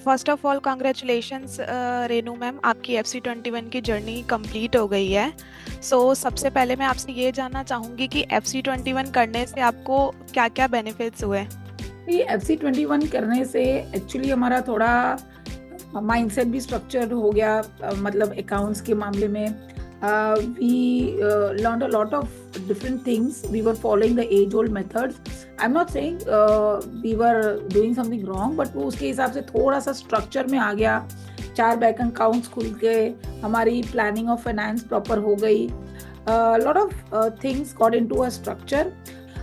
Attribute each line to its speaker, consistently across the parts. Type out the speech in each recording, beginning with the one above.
Speaker 1: First of all congratulations Renu ma'am, आपकी FC21 की journey complete हो गई है। सबसे पहले मैं आपसे ये जानना चाहूँगी कि FC21 करने से आपको क्या क्या बेनिफिट्स हुए।
Speaker 2: ये FC21 करने से एक्चुअली हमारा थोड़ा माइंडसेट भी स्ट्रक्चर हो गया, मतलब अकाउंट्स के मामले में we learn a lot of different things. We were following the age old methods. I'm not saying we were doing something wrong, but वो उसके हिसाब से थोड़ा सा स्ट्रक्चर में आ गया। 4 बैंक अकाउंट्स खुल गए, हमारी प्लानिंग ऑफ फाइनेंस प्रॉपर हो गई, lot of things got into a structure.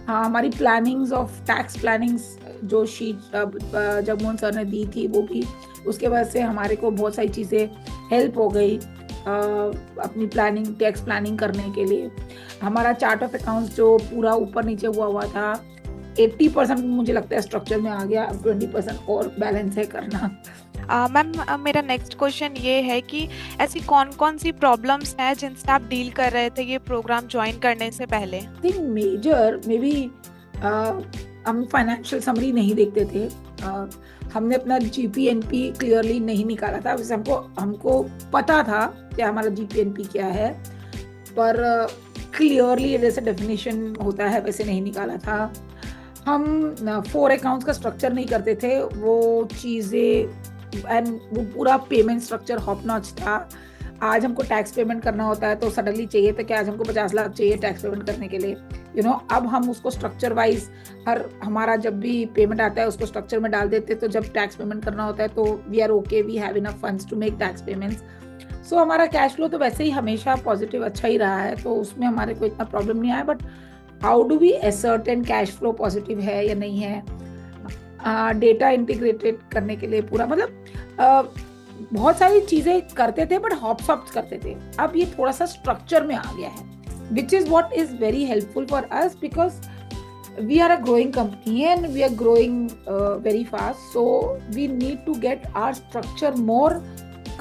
Speaker 2: हाँ, हमारी प्लानिंग्स ऑफ टैक्स प्लानिंग्स जो शीट जगमोहन सर ने दी थी वो भी, उसके वजह से हमारे को बहुत सारी चीज़ें हेल्प हो गई अपनी प्लानिंग, टैक्स प्लानिंग करने के लिए। हमारा चार्ट ऑफ अकाउंट्स जो पूरा ऊपर नीचे हुआ था 80% मुझे लगता है स्ट्रक्चर में आ गया, अब 20% और बैलेंस है करना।
Speaker 1: मैम मेरा नेक्स्ट क्वेश्चन ये है कि ऐसी कौन कौन सी प्रॉब्लम्स हैं जिनसे आप डील कर रहे थे ये प्रोग्राम ज्वाइन करने से पहले।
Speaker 2: आई थिंक मेजर मे बी हम फाइनेंशियल समरी नहीं देखते थे, हमने अपना GPNP क्लियरली नहीं निकाला था। वैसे हमको पता था कि हमारा GPNP क्या है, पर क्लियरली जैसे डेफिनेशन होता है वैसे नहीं निकाला था। हम 4 अकाउंट्स का स्ट्रक्चर नहीं करते थे, वो चीज़ें एंड वो पूरा पेमेंट स्ट्रक्चर हॉप नॉच था। आज हमको टैक्स पेमेंट करना होता है तो सडनली चाहिए था कि आज हमको 50 लाख चाहिए टैक्स पेमेंट करने के लिए, अब हम उसको स्ट्रक्चर वाइज हमारा जब भी पेमेंट आता है उसको स्ट्रक्चर में डाल देते, तो जब टैक्स पेमेंट करना होता है तो we are okay, we have enough funds to make tax payments. So हमारा कैश फ्लो तो वैसे ही हमेशा पॉजिटिव अच्छा ही रहा है, तो उसमें हमारे को इतना प्रॉब्लम नहीं आया। But how do we ascertain cash flow positive है या नहीं है, डेटा इंटीग्रेटेड करने के लिए पूरा, मतलब बहुत सारी चीजें करते थे बट हॉप सॉप्स करते थे। अब ये थोड़ा सा स्ट्रक्चर में आ गया है, which is what is very helpful for us because we are a growing company and we are growing very fast, so we need to get our structure more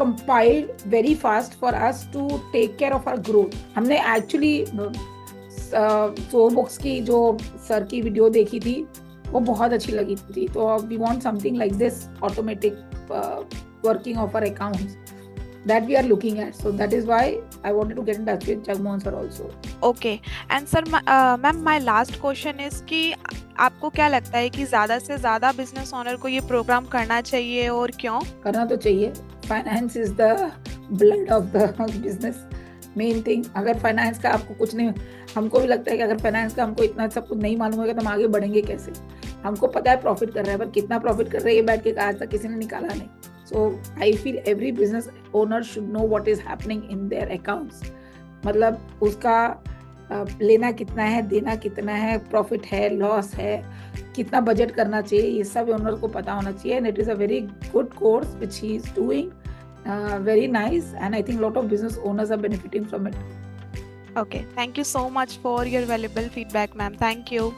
Speaker 2: compiled very fast for us to take care of our growth. हमने actually books की जो sir की video देखी थी वो बहुत अच्छी लगी थी, तो we want something like this automatic working of our accounts that we are looking at, so that is why I wanted to get in touch with Jagmohan sir also.
Speaker 1: Okay and sir ma'am my last question is कि आपको क्या लगता है कि ज़्यादा से ज़्यादा business owner को ये प्रोग्राम करना चाहिए और क्यों?
Speaker 2: करना तो चाहिए, finance is the blood of the business, main thing. अगर फाइनेंस का आपको कुछ नहीं, हमको भी लगता है कि अगर फाइनेंस का हमको इतना सब कुछ नहीं मालूम होगा तो हम आगे बढ़ेंगे कैसे। हमको पता है प्रॉफिट कर रहा है, पर कितना प्रॉफिट कर रहा है ये बैठ के आज तक किसी ने निकाला नहीं। So I feel every business owner should know what is happening in their accounts. मतलब उसका लेना कितना है, देना कितना है, प्रॉफिट है, लॉस है, कितना बजट करना चाहिए, ये सब ओनर को पता होना चाहिए। And it is a very good course which he is doing, very nice, and I think lot of business owners are benefiting from it.
Speaker 1: Okay, thank you so much for your valuable feedback, ma'am. Thank you.